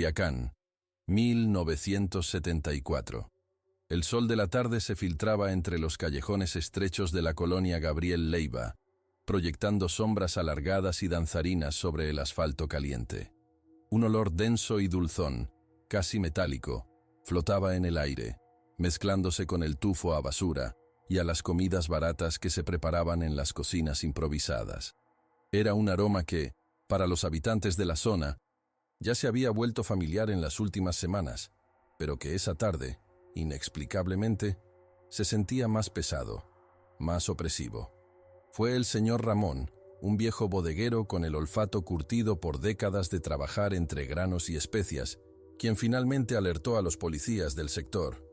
Culiacán, 1974. El sol de la tarde se filtraba entre los callejones estrechos de la colonia Gabriel Leiva, proyectando sombras alargadas y danzarinas sobre el asfalto caliente. Un olor denso y dulzón, casi metálico, flotaba en el aire, mezclándose con el tufo a basura y a las comidas baratas que se preparaban en las cocinas improvisadas. Era un aroma que, para los habitantes de la zona, ya se había vuelto familiar en las últimas semanas, pero que esa tarde, inexplicablemente, se sentía más pesado, más opresivo. Fue el señor Ramón, un viejo bodeguero con el olfato curtido por décadas de trabajar entre granos y especias, quien finalmente alertó a los policías del sector.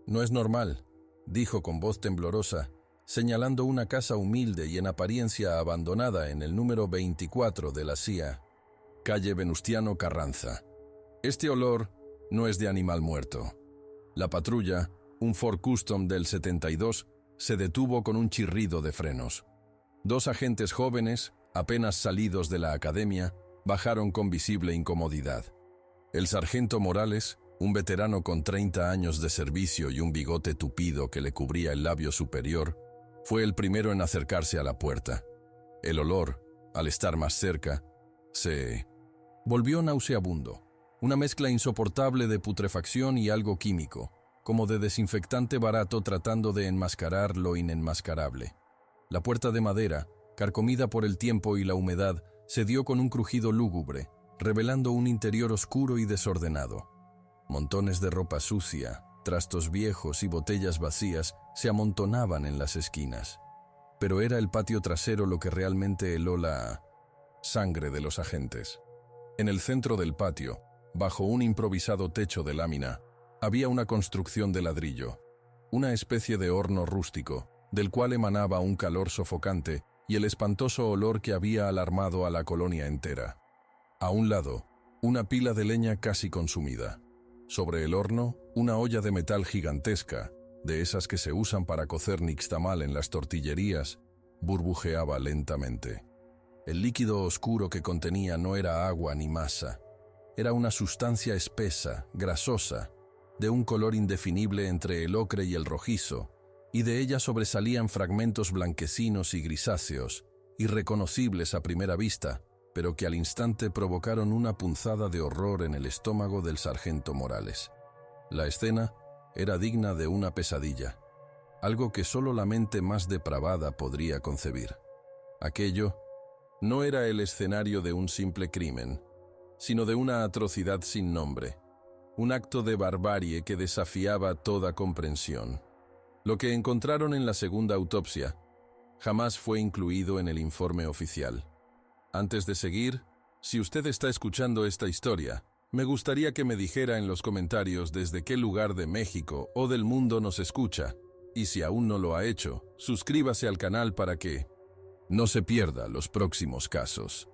«No es normal», dijo con voz temblorosa, señalando una casa humilde y en apariencia abandonada en el número 24 de la CIA, calle Venustiano Carranza. «Este olor no es de animal muerto». La patrulla, un Ford Custom del 72, se detuvo con un chirrido de frenos. Dos agentes jóvenes, apenas salidos de la academia, bajaron con visible incomodidad. El sargento Morales, un veterano con 30 años de servicio y un bigote tupido que le cubría el labio superior, fue el primero en acercarse a la puerta. El olor, al estar más cerca, se volvió nauseabundo, una mezcla insoportable de putrefacción y algo químico, como de desinfectante barato tratando de enmascarar lo inenmascarable. La puerta de madera, carcomida por el tiempo y la humedad, se dio con un crujido lúgubre, revelando un interior oscuro y desordenado. Montones de ropa sucia, trastos viejos y botellas vacías se amontonaban en las esquinas. Pero era el patio trasero lo que realmente heló la sangre de los agentes. En el centro del patio, bajo un improvisado techo de lámina, había una construcción de ladrillo, una especie de horno rústico, del cual emanaba un calor sofocante y el espantoso olor que había alarmado a la colonia entera. A un lado, una pila de leña casi consumida. Sobre el horno, una olla de metal gigantesca, de esas que se usan para cocer nixtamal en las tortillerías, burbujeaba lentamente. El líquido oscuro que contenía no era agua ni masa. Era una sustancia espesa, grasosa, de un color indefinible entre el ocre y el rojizo, y de ella sobresalían fragmentos blanquecinos y grisáceos, irreconocibles a primera vista, pero que al instante provocaron una punzada de horror en el estómago del sargento Morales. La escena era digna de una pesadilla, algo que solo la mente más depravada podría concebir. Aquello no era el escenario de un simple crimen, sino de una atrocidad sin nombre, un acto de barbarie que desafiaba toda comprensión. Lo que encontraron en la segunda autopsia jamás fue incluido en el informe oficial. Antes de seguir, si usted está escuchando esta historia, me gustaría que me dijera en los comentarios desde qué lugar de México o del mundo nos escucha, y si aún no lo ha hecho, suscríbase al canal para que no se pierda los próximos casos.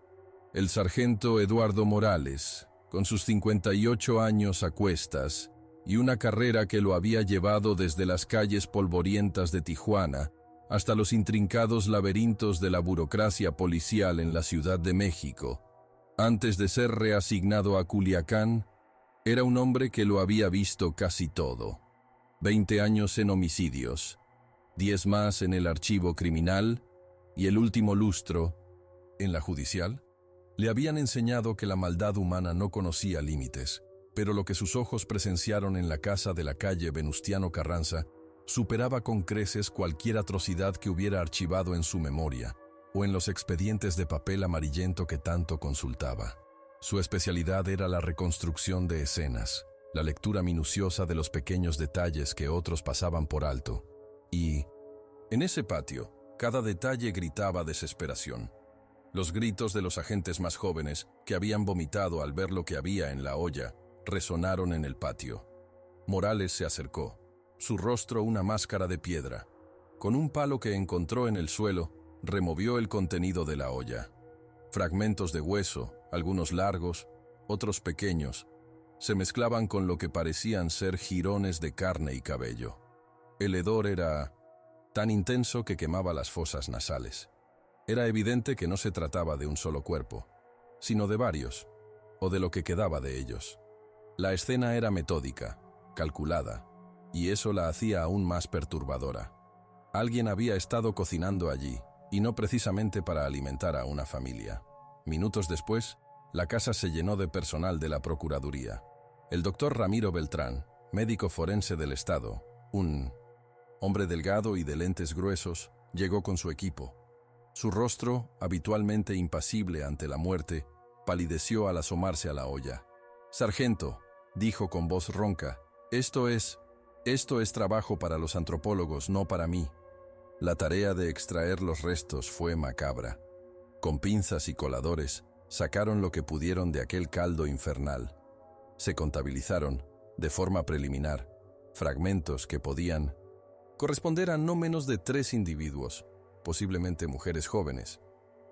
El sargento Eduardo Morales, con sus 58 años a cuestas y una carrera que lo había llevado desde las calles polvorientas de Tijuana hasta los intrincados laberintos de la burocracia policial en la Ciudad de México, antes de ser reasignado a Culiacán, era un hombre que lo había visto casi todo. 20 años en homicidios, 10 más en el archivo criminal y el último lustro en la judicial. Le habían enseñado que la maldad humana no conocía límites, pero lo que sus ojos presenciaron en la casa de la calle Venustiano Carranza superaba con creces cualquier atrocidad que hubiera archivado en su memoria o en los expedientes de papel amarillento que tanto consultaba. Su especialidad era la reconstrucción de escenas, la lectura minuciosa de los pequeños detalles que otros pasaban por alto. Y, en ese patio, cada detalle gritaba desesperación. Los gritos de los agentes más jóvenes, que habían vomitado al ver lo que había en la olla, resonaron en el patio. Morales se acercó, su rostro una máscara de piedra. Con un palo que encontró en el suelo, removió el contenido de la olla. Fragmentos de hueso, algunos largos, otros pequeños, se mezclaban con lo que parecían ser jirones de carne y cabello. El hedor era tan intenso que quemaba las fosas nasales. Era evidente que no se trataba de un solo cuerpo, sino de varios, o de lo que quedaba de ellos. La escena era metódica, calculada, y eso la hacía aún más perturbadora. Alguien había estado cocinando allí, y no precisamente para alimentar a una familia. Minutos después, la casa se llenó de personal de la Procuraduría. El doctor Ramiro Beltrán, médico forense del Estado, un hombre delgado y de lentes gruesos, llegó con su equipo. Su rostro, habitualmente impasible ante la muerte, palideció al asomarse a la olla. «Sargento», dijo con voz ronca, esto es trabajo para los antropólogos, no para mí». La tarea de extraer los restos fue macabra. Con pinzas y coladores, sacaron lo que pudieron de aquel caldo infernal. Se contabilizaron, de forma preliminar, fragmentos que podían corresponder a no menos de 3 individuos, posiblemente mujeres jóvenes,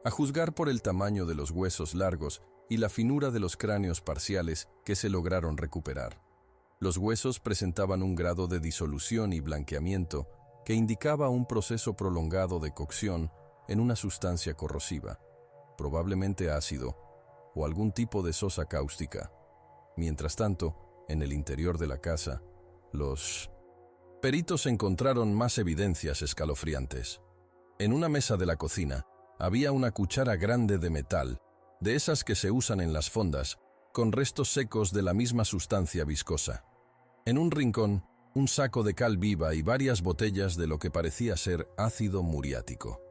a juzgar por el tamaño de los huesos largos y la finura de los cráneos parciales que se lograron recuperar. Los huesos presentaban un grado de disolución y blanqueamiento que indicaba un proceso prolongado de cocción en una sustancia corrosiva, probablemente ácido o algún tipo de sosa cáustica. Mientras tanto, en el interior de la casa, los peritos encontraron más evidencias escalofriantes. En una mesa de la cocina había una cuchara grande de metal, de esas que se usan en las fondas, con restos secos de la misma sustancia viscosa. En un rincón, un saco de cal viva y varias botellas de lo que parecía ser ácido muriático.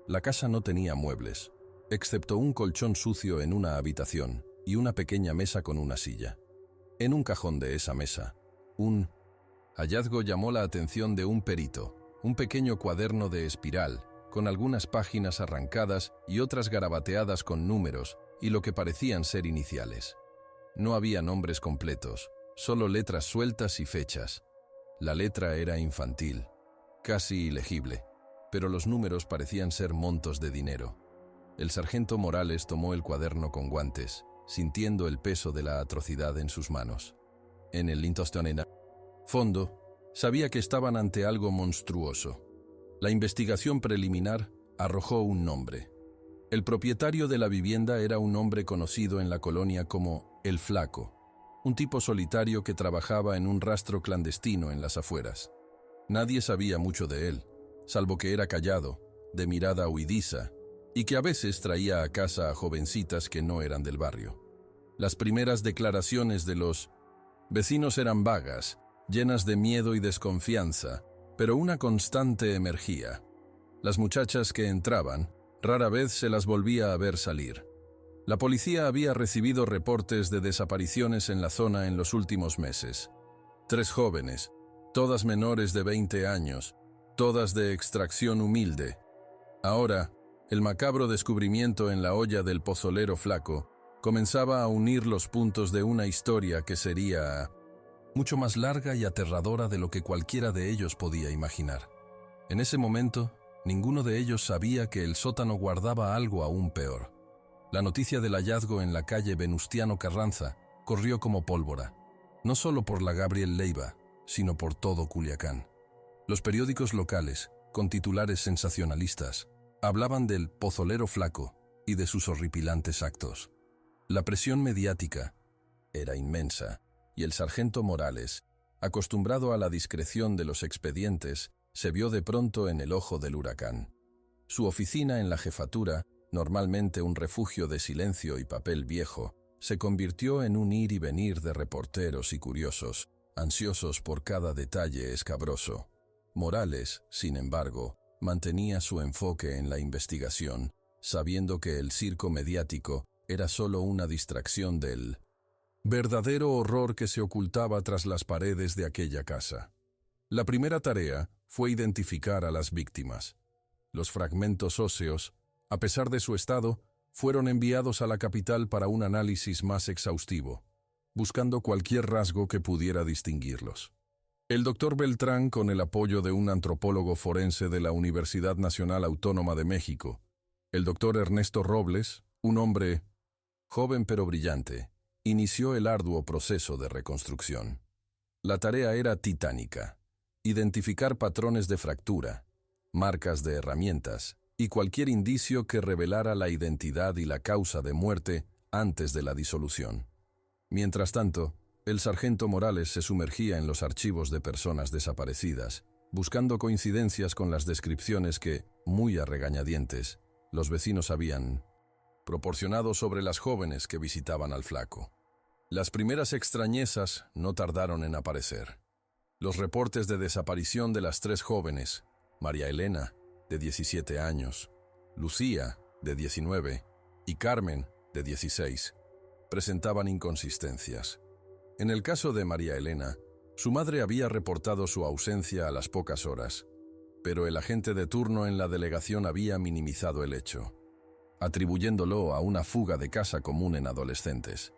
La casa no tenía muebles, excepto un colchón sucio en una habitación y una pequeña mesa con una silla. En un cajón de esa mesa, un hallazgo llamó la atención de un perito, un pequeño cuaderno de espiral, con algunas páginas arrancadas y otras garabateadas con números y lo que parecían ser iniciales. No había nombres completos, solo letras sueltas y fechas. La letra era infantil, casi ilegible, pero los números parecían ser montos de dinero. El sargento Morales tomó el cuaderno con guantes, sintiendo el peso de la atrocidad en sus manos. En el fondo, sabía que estaban ante algo monstruoso. La investigación preliminar arrojó un nombre. El propietario de la vivienda era un hombre conocido en la colonia como El Flaco, un tipo solitario que trabajaba en un rastro clandestino en las afueras. Nadie sabía mucho de él, salvo que era callado, de mirada huidiza, y que a veces traía a casa a jovencitas que no eran del barrio. Las primeras declaraciones de los vecinos eran vagas, llenas de miedo y desconfianza, pero una constante emergía. Las muchachas que entraban, rara vez se las volvía a ver salir. La policía había recibido reportes de desapariciones en la zona en los últimos meses. 3 jóvenes, todas menores de 20 años, todas de extracción humilde. Ahora, el macabro descubrimiento en la olla del pozolero Flaco comenzaba a unir los puntos de una historia que sería mucho más larga y aterradora de lo que cualquiera de ellos podía imaginar. En ese momento, ninguno de ellos sabía que el sótano guardaba algo aún peor. La noticia del hallazgo en la calle Venustiano Carranza corrió como pólvora, no solo por la Gabriel Leiva, sino por todo Culiacán. Los periódicos locales, con titulares sensacionalistas, hablaban del pozolero Flaco y de sus horripilantes actos. La presión mediática era inmensa, y el sargento Morales, acostumbrado a la discreción de los expedientes, se vio de pronto en el ojo del huracán. Su oficina en la jefatura, normalmente un refugio de silencio y papel viejo, se convirtió en un ir y venir de reporteros y curiosos, ansiosos por cada detalle escabroso. Morales, sin embargo, mantenía su enfoque en la investigación, sabiendo que el circo mediático era solo una distracción del verdadero horror que se ocultaba tras las paredes de aquella casa. La primera tarea fue identificar a las víctimas. Los fragmentos óseos, a pesar de su estado, fueron enviados a la capital para un análisis más exhaustivo, buscando cualquier rasgo que pudiera distinguirlos. El doctor Beltrán, con el apoyo de un antropólogo forense de la Universidad Nacional Autónoma de México, el doctor Ernesto Robles, un hombre joven pero brillante, inició el arduo proceso de reconstrucción. La tarea era titánica: identificar patrones de fractura, marcas de herramientas y cualquier indicio que revelara la identidad y la causa de muerte antes de la disolución. Mientras tanto, El sargento Morales se sumergía en los archivos de personas desaparecidas, buscando coincidencias con las descripciones que, muy a regañadientes, los vecinos habían proporcionado sobre las jóvenes que visitaban al flaco. Las primeras extrañezas no tardaron en aparecer. Los reportes de desaparición de las 3 jóvenes, María Elena, de 17 años, Lucía, de 19, y Carmen, de 16, presentaban inconsistencias. En el caso de María Elena, su madre había reportado su ausencia a las pocas horas, pero el agente de turno en la delegación había minimizado el hecho, atribuyéndolo a una fuga de casa común en adolescentes.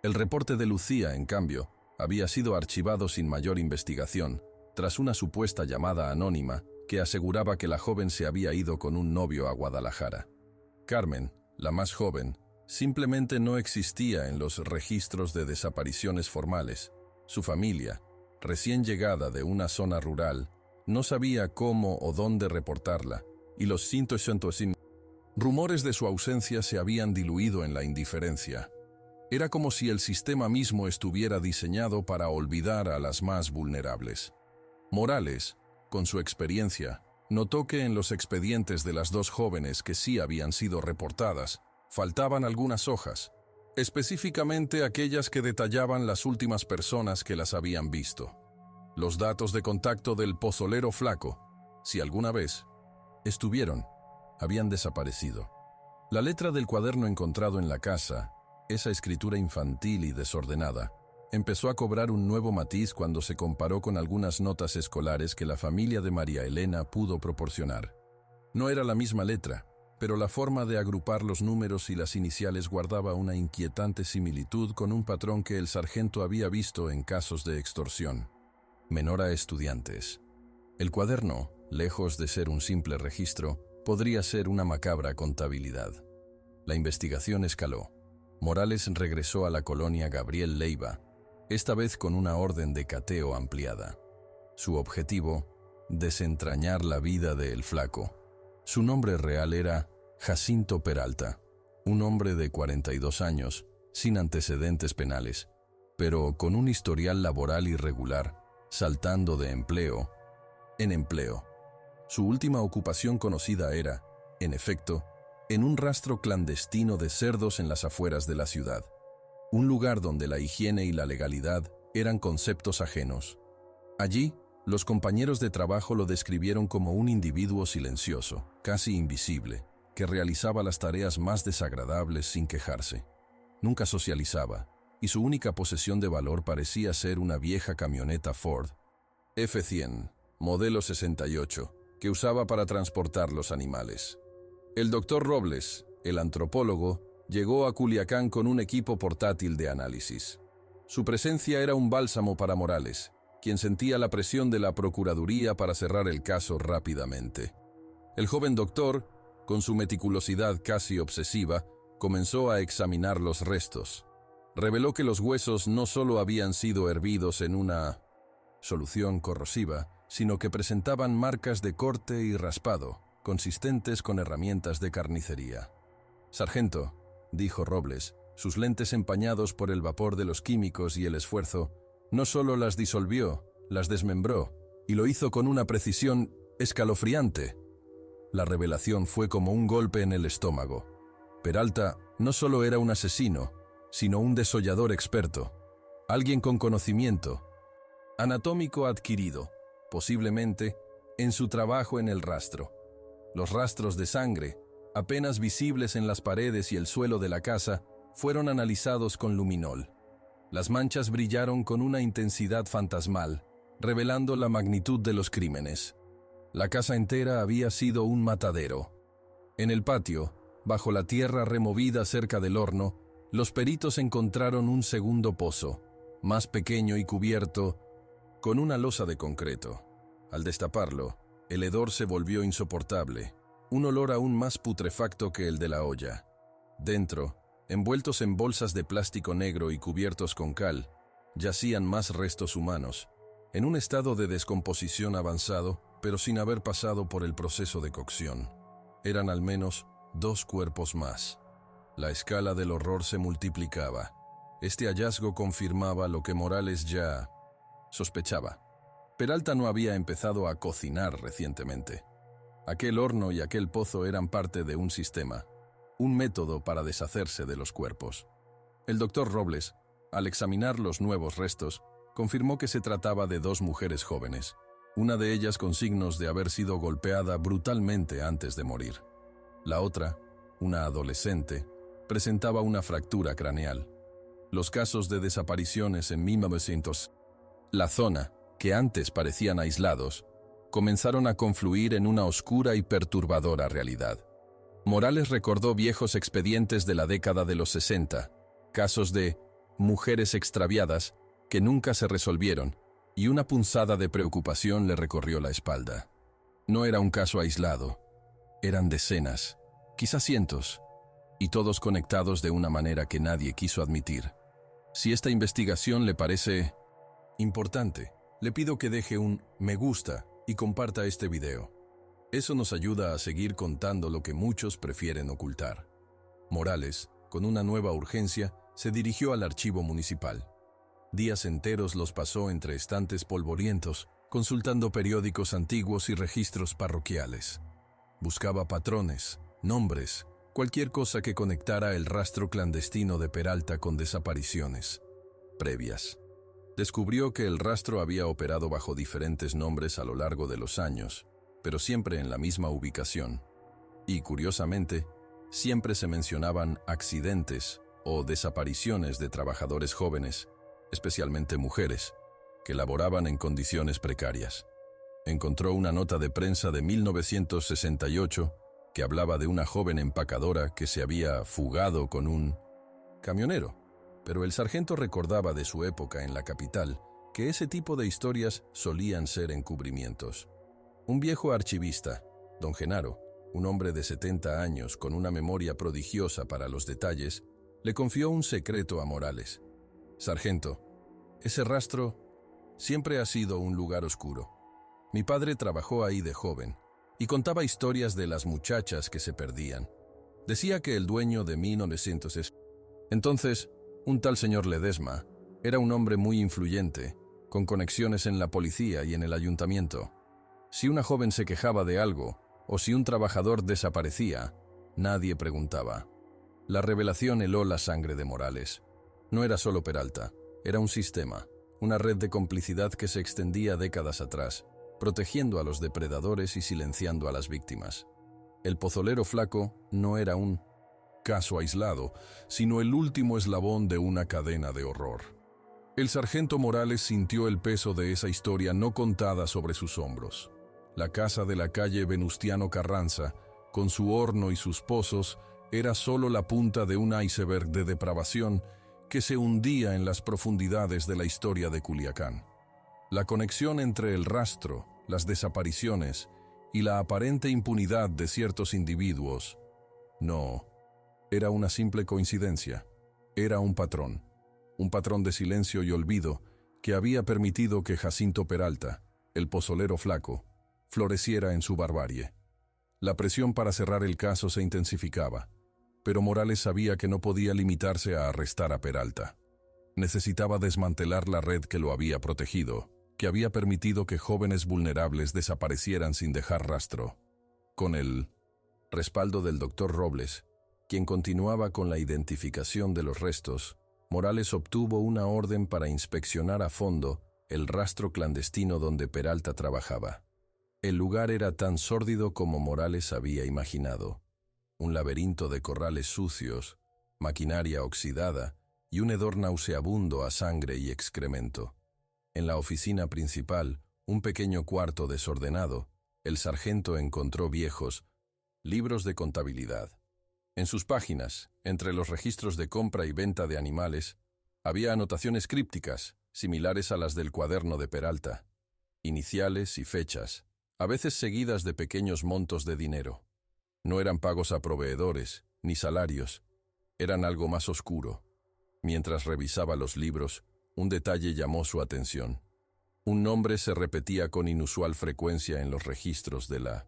El reporte de Lucía, en cambio, había sido archivado sin mayor investigación, tras una supuesta llamada anónima que aseguraba que la joven se había ido con un novio a Guadalajara. Carmen, la más joven, simplemente no existía en los registros de desapariciones formales. Su familia, recién llegada de una zona rural, no sabía cómo o dónde reportarla, y los 100 rumores de su ausencia se habían diluido en la indiferencia. Era como si el sistema mismo estuviera diseñado para olvidar a las más vulnerables. Morales, con su experiencia, notó que en los expedientes de las 2 jóvenes que sí habían sido reportadas, faltaban algunas hojas, específicamente aquellas que detallaban las últimas personas que las habían visto. Los datos de contacto del pozolero flaco, si alguna vez estuvieron, habían desaparecido. La letra del cuaderno encontrado en la casa, esa escritura infantil y desordenada, empezó a cobrar un nuevo matiz cuando se comparó con algunas notas escolares que la familia de María Elena pudo proporcionar. No era la misma letra, pero la forma de agrupar los números y las iniciales guardaba una inquietante similitud con un patrón que el sargento había visto en casos de extorsión. Menor a estudiantes. El cuaderno, lejos de ser un simple registro, podría ser una macabra contabilidad. La investigación escaló. Morales regresó a la colonia Gabriel Leiva, esta vez con una orden de cateo ampliada. Su objetivo, desentrañar la vida de El Flaco. Su nombre real era Jacinto Peralta, un hombre de 42 años, sin antecedentes penales, pero con un historial laboral irregular, saltando de empleo en empleo. Su última ocupación conocida era, en efecto, en un rastro clandestino de cerdos en las afueras de la ciudad, un lugar donde la higiene y la legalidad eran conceptos ajenos. Allí, los compañeros de trabajo lo describieron como un individuo silencioso, casi invisible, que realizaba las tareas más desagradables sin quejarse. Nunca socializaba, y su única posesión de valor parecía ser una vieja camioneta Ford F100, modelo 68, que usaba para transportar los animales. El doctor Robles, el antropólogo, llegó a Culiacán con un equipo portátil de análisis. Su presencia era un bálsamo para Morales, quien sentía la presión de la Procuraduría para cerrar el caso rápidamente. El joven doctor, con su meticulosidad casi obsesiva, comenzó a examinar los restos. Reveló que los huesos no solo habían sido hervidos en una solución corrosiva, sino que presentaban marcas de corte y raspado, consistentes con herramientas de carnicería. «Sargento», dijo Robles, sus lentes empañados por el vapor de los químicos y el esfuerzo, no solo las disolvió, las desmembró, y lo hizo con una precisión escalofriante. La revelación fue como un golpe en el estómago. Peralta no solo era un asesino, sino un desollador experto, alguien con conocimiento anatómico adquirido, posiblemente, en su trabajo en el rastro. Los rastros de sangre, apenas visibles en las paredes y el suelo de la casa, fueron analizados con luminol. Las manchas brillaron con una intensidad fantasmal, revelando la magnitud de los crímenes. La casa entera había sido un matadero. En el patio, bajo la tierra removida cerca del horno, los peritos encontraron un segundo pozo, más pequeño y cubierto con una losa de concreto. Al destaparlo, el hedor se volvió insoportable, un olor aún más putrefacto que el de la olla. Dentro, envueltos en bolsas de plástico negro y cubiertos con cal, yacían más restos humanos, en un estado de descomposición avanzado, pero sin haber pasado por el proceso de cocción. Eran al menos 2 cuerpos más. La escala del horror se multiplicaba. Este hallazgo confirmaba lo que Morales ya sospechaba. Peralta no había empezado a cocinar recientemente. Aquel horno y aquel pozo eran parte de un sistema, un método para deshacerse de los cuerpos. El doctor Robles, al examinar los nuevos restos, confirmó que se trataba de dos mujeres jóvenes, una de ellas con signos de haber sido golpeada brutalmente antes de morir. La otra, una adolescente, presentaba una fractura craneal. Los casos de desapariciones en 1900, la zona, que antes parecían aislados, comenzaron a confluir en una oscura y perturbadora realidad. Morales recordó viejos expedientes de la década de los 60, casos de mujeres extraviadas que nunca se resolvieron, y una punzada de preocupación le recorrió la espalda. No era un caso aislado, eran decenas, quizás cientos, y todos conectados de una manera que nadie quiso admitir. Si esta investigación le parece importante, le pido que deje un me gusta y comparta este video. Eso nos ayuda a seguir contando lo que muchos prefieren ocultar. Morales, con una nueva urgencia, se dirigió al archivo municipal. Días enteros los pasó entre estantes polvorientos, consultando periódicos antiguos y registros parroquiales. Buscaba patrones, nombres, cualquier cosa que conectara el rastro clandestino de Peralta con desapariciones previas. Descubrió que el rastro había operado bajo diferentes nombres a lo largo de los años, pero siempre en la misma ubicación. Y, curiosamente, siempre se mencionaban accidentes o desapariciones de trabajadores jóvenes, especialmente mujeres, que laboraban en condiciones precarias. Encontró una nota de prensa de 1968 que hablaba de una joven empacadora que se había fugado con un camionero, pero el sargento recordaba de su época en la capital que ese tipo de historias solían ser encubrimientos. Un viejo archivista, don Genaro, un hombre de 70 años con una memoria prodigiosa para los detalles, le confió un secreto a Morales. «Sargento, ese rastro siempre ha sido un lugar oscuro. Mi padre trabajó ahí de joven y contaba historias de las muchachas que se perdían. Decía que el dueño de 1900 entonces, un tal señor Ledesma, era un hombre muy influyente, con conexiones en la policía y en el ayuntamiento. Si una joven se quejaba de algo, o si un trabajador desaparecía, nadie preguntaba. La revelación heló la sangre de Morales. No era solo Peralta, era un sistema, una red de complicidad que se extendía décadas atrás, protegiendo a los depredadores y silenciando a las víctimas. El pozolero flaco no era un caso aislado, sino el último eslabón de una cadena de horror. El sargento Morales sintió el peso de esa historia no contada sobre sus hombros. La casa de la calle Venustiano Carranza, con su horno y sus pozos, era solo la punta de un iceberg de depravación que se hundía en las profundidades de la historia de Culiacán. La conexión entre el rastro, las desapariciones y la aparente impunidad de ciertos individuos no era una simple coincidencia, era un patrón de silencio y olvido que había permitido que Jacinto Peralta, el pozolero flaco, floreciera en su barbarie. La presión para cerrar el caso se intensificaba, pero Morales sabía que no podía limitarse a arrestar a Peralta. Necesitaba desmantelar la red que lo había protegido, que había permitido que jóvenes vulnerables desaparecieran sin dejar rastro. Con el respaldo del doctor Robles, quien continuaba con la identificación de los restos, Morales obtuvo una orden para inspeccionar a fondo el rastro clandestino donde Peralta trabajaba. El lugar era tan sórdido como Morales había imaginado. Un laberinto de corrales sucios, maquinaria oxidada y un hedor nauseabundo a sangre y excremento. En la oficina principal, un pequeño cuarto desordenado, el sargento encontró viejos libros de contabilidad. En sus páginas, entre los registros de compra y venta de animales, había anotaciones crípticas, similares a las del cuaderno de Peralta, iniciales y fechas, a veces seguidas de pequeños montos de dinero. No eran pagos a proveedores, ni salarios, eran algo más oscuro. Mientras revisaba los libros, un detalle llamó su atención. Un nombre se repetía con inusual frecuencia en los registros de la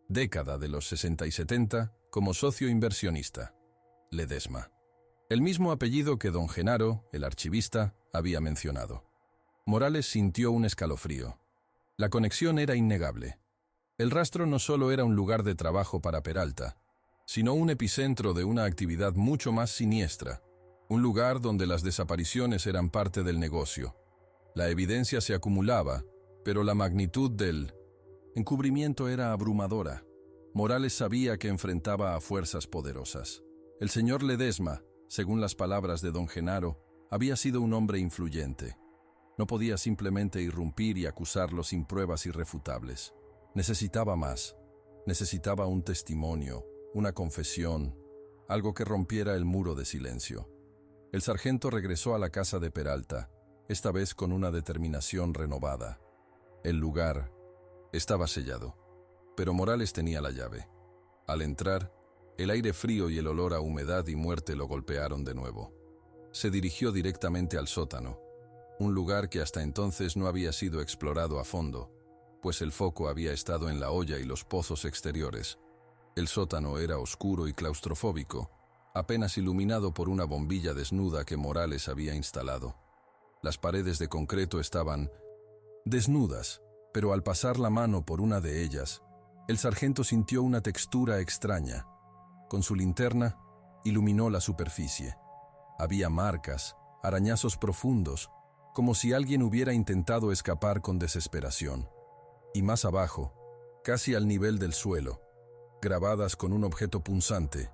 década de los 60 y 70 como socio inversionista: Ledesma. el mismo apellido que don Genaro, el archivista, había mencionado. Morales sintió un escalofrío. La conexión era innegable. El rastro no solo era un lugar de trabajo para Peralta, sino un epicentro de una actividad mucho más siniestra, un lugar donde las desapariciones eran parte del negocio. La evidencia se acumulaba, pero la magnitud del encubrimiento era abrumadora. Morales sabía que enfrentaba a fuerzas poderosas. El señor Ledesma, según las palabras de don Genaro, había sido un hombre influyente. No podía simplemente irrumpir y acusarlo sin pruebas irrefutables. Necesitaba más. Necesitaba un testimonio, una confesión, algo que rompiera el muro de silencio. El sargento regresó a la casa de Peralta, esta vez con una determinación renovada. El lugar estaba sellado, pero Morales tenía la llave. Al entrar, el aire frío y el olor a humedad y muerte lo golpearon de nuevo. Se dirigió directamente al sótano, un lugar que hasta entonces no había sido explorado a fondo, pues el foco había estado en la olla y los pozos exteriores. El sótano era oscuro y claustrofóbico, apenas iluminado por una bombilla desnuda que Morales había instalado. Las paredes de concreto estaban desnudas, pero al pasar la mano por una de ellas, el sargento sintió una textura extraña. Con su linterna, iluminó la superficie. Había marcas, arañazos profundos, como si alguien hubiera intentado escapar con desesperación. Y más abajo, casi al nivel del suelo, grabadas con un objeto punzante,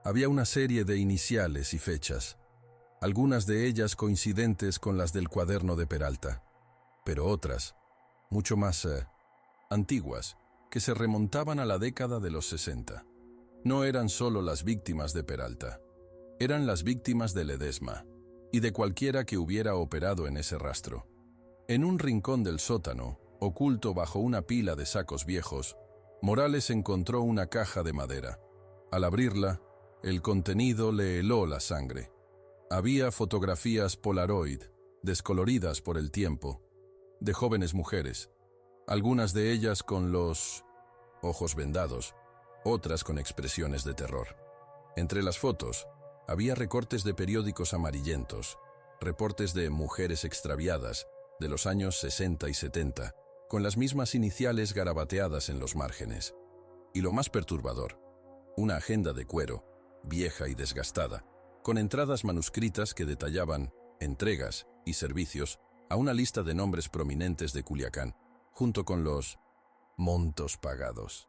había una serie de iniciales y fechas, algunas de ellas coincidentes con las del cuaderno de Peralta, pero otras, mucho más antiguas, que se remontaban a la década de los 60. No eran solo las víctimas de Peralta, eran las víctimas de Ledesma y de cualquiera que hubiera operado en ese rastro. En un rincón del sótano, oculto bajo una pila de sacos viejos, Morales encontró una caja de madera. Al abrirla, el contenido le heló la sangre. Había fotografías Polaroid, descoloridas por el tiempo, de jóvenes mujeres, algunas de ellas con los ojos vendados, otras con expresiones de terror. Entre las fotos, había recortes de periódicos amarillentos, reportes de mujeres extraviadas de los años 60 y 70, con las mismas iniciales garabateadas en los márgenes. Y lo más perturbador, una agenda de cuero, vieja y desgastada, con entradas manuscritas que detallaban entregas y servicios a una lista de nombres prominentes de Culiacán, junto con los montos pagados.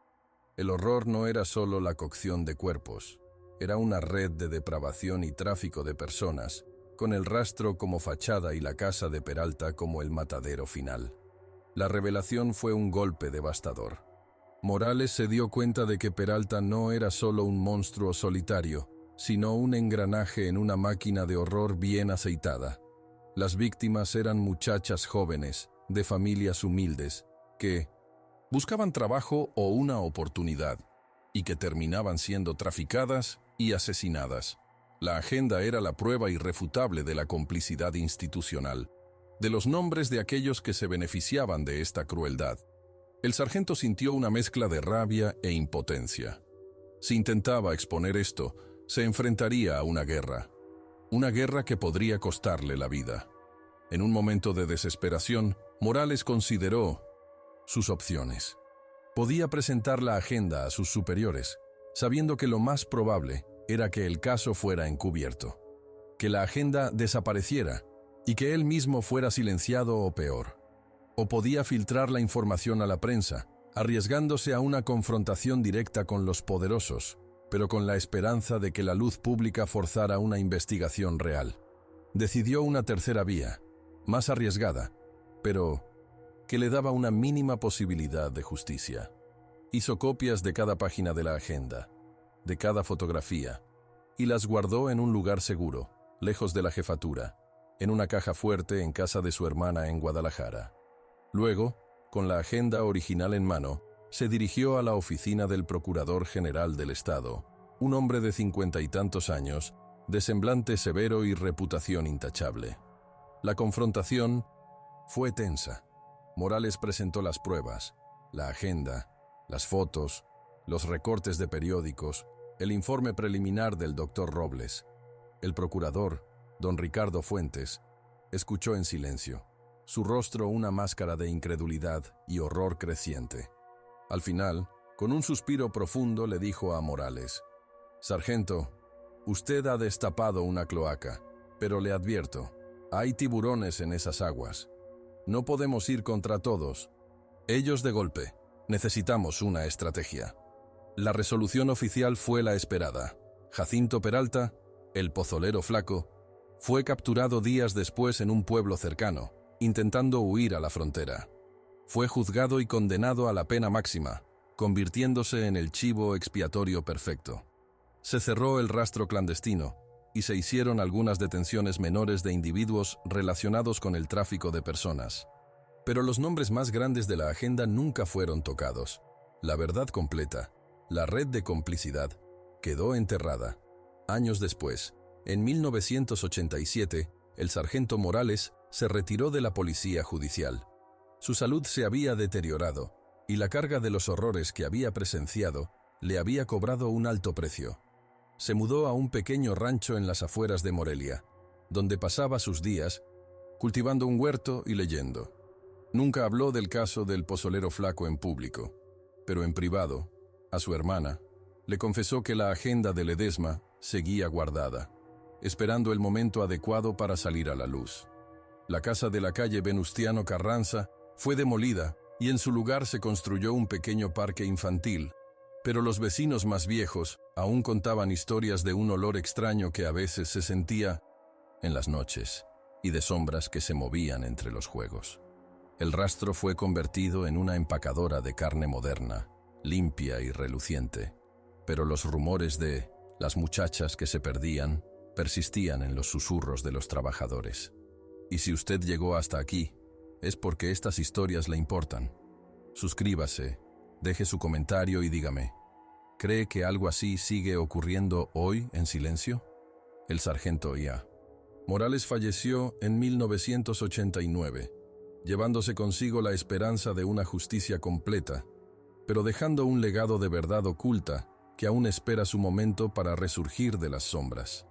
El horror no era solo la cocción de cuerpos, era una red de depravación y tráfico de personas, con el rastro como fachada y la casa de Peralta como el matadero final. La revelación fue un golpe devastador. Morales se dio cuenta de que Peralta no era solo un monstruo solitario, sino un engranaje en una máquina de horror bien aceitada. Las víctimas eran muchachas jóvenes, de familias humildes, que buscaban trabajo o una oportunidad, y que terminaban siendo traficadas y asesinadas. La agenda era la prueba irrefutable de la complicidad institucional, de los nombres de aquellos que se beneficiaban de esta crueldad. El sargento sintió una mezcla de rabia e impotencia. Si intentaba exponer esto, se enfrentaría a una guerra que podría costarle la vida. En un momento de desesperación, Morales consideró sus opciones. Podía presentar la agenda a sus superiores, sabiendo que lo más probable era que el caso fuera encubierto, que la agenda desapareciera y que él mismo fuera silenciado o peor. O podía filtrar la información a la prensa, arriesgándose a una confrontación directa con los poderosos, pero con la esperanza de que la luz pública forzara una investigación real. Decidió una tercera vía, más arriesgada, pero que le daba una mínima posibilidad de justicia. Hizo copias de cada página de la agenda, de cada fotografía, y las guardó en un lugar seguro, lejos de la jefatura, en una caja fuerte en casa de su hermana en Guadalajara. Luego, con la agenda original en mano, se dirigió a la oficina del Procurador General del Estado, un hombre de 50 y tantos años, de semblante severo y reputación intachable. La confrontación fue tensa. Morales presentó las pruebas, la agenda, las fotos, los recortes de periódicos, el informe preliminar del doctor Robles. El procurador, don Ricardo Fuentes, escuchó en silencio, su rostro una máscara de incredulidad y horror creciente. Al final, con un suspiro profundo, le dijo a Morales: «Sargento, usted ha destapado una cloaca, pero le advierto, hay tiburones en esas aguas. No podemos ir contra todos. Ellos de golpe. Necesitamos una estrategia». La resolución oficial fue la esperada. Jacinto Peralta, el pozolero flaco, fue capturado días después en un pueblo cercano, intentando huir a la frontera. Fue juzgado y condenado a la pena máxima, convirtiéndose en el chivo expiatorio perfecto. Se cerró el rastro clandestino y se hicieron algunas detenciones menores de individuos relacionados con el tráfico de personas. Pero los nombres más grandes de la agenda nunca fueron tocados. La verdad completa, la red de complicidad, quedó enterrada. Años después, en 1987, el sargento Morales se retiró de la policía judicial. Su salud se había deteriorado y la carga de los horrores que había presenciado le había cobrado un alto precio. Se mudó a un pequeño rancho en las afueras de Morelia, donde pasaba sus días cultivando un huerto y leyendo. Nunca habló del caso del pozolero flaco en público, pero en privado, a su hermana, le confesó que la agenda de Ledesma seguía guardada, esperando el momento adecuado para salir a la luz. La casa de la calle Venustiano Carranza fue demolida y en su lugar se construyó un pequeño parque infantil, pero los vecinos más viejos aún contaban historias de un olor extraño que a veces se sentía en las noches y de sombras que se movían entre los juegos. El rastro fue convertido en una empacadora de carne moderna, limpia y reluciente, pero los rumores de las muchachas que se perdían persistían en los susurros de los trabajadores. Y si usted llegó hasta aquí, es porque estas historias le importan. Suscríbase, deje su comentario y dígame, ¿cree que algo así sigue ocurriendo hoy en silencio? El sargento IA. Morales falleció en 1989, llevándose consigo la esperanza de una justicia completa, pero dejando un legado de verdad oculta que aún espera su momento para resurgir de las sombras.